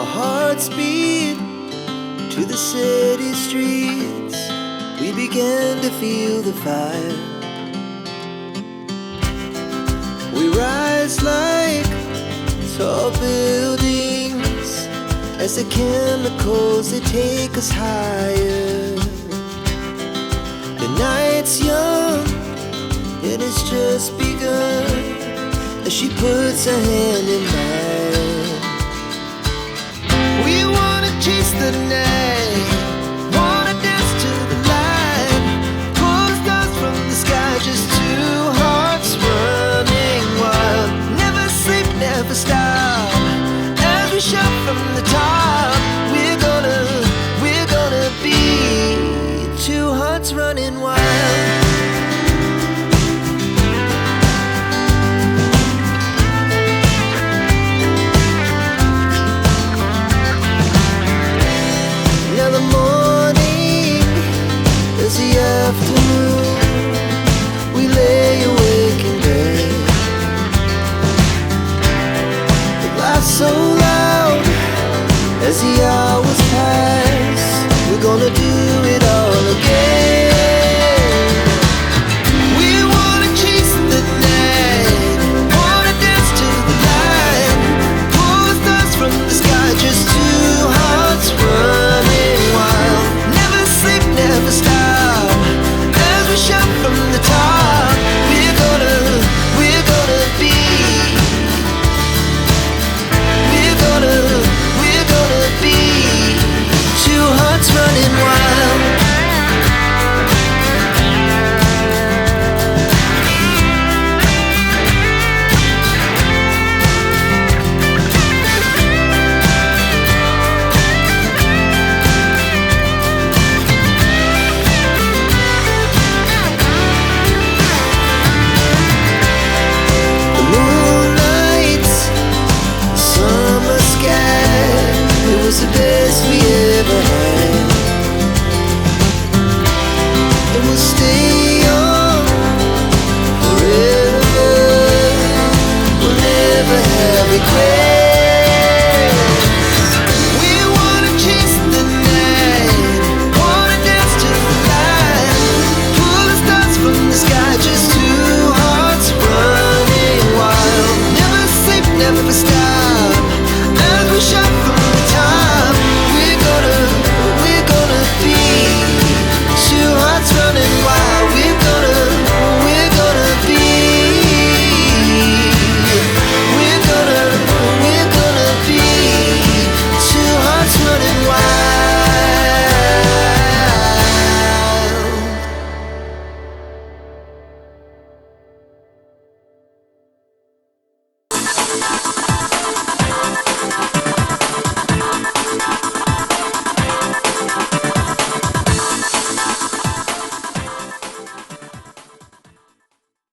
Our hearts beat to the city streets. We began to feel the fire. We rise like tall buildings as the chemicals, they take us higher. The night's young, it has just begun, as she puts her hand in mine. We wanna chase the night, wanna dance to the light, pull the stars from the sky, just two hearts running wild. Never sleep, never stop, as we shout from the top. We're gonna be two hearts running wild. Now the morning is the afternoon. We lay awake in bed. The laughs so loud as the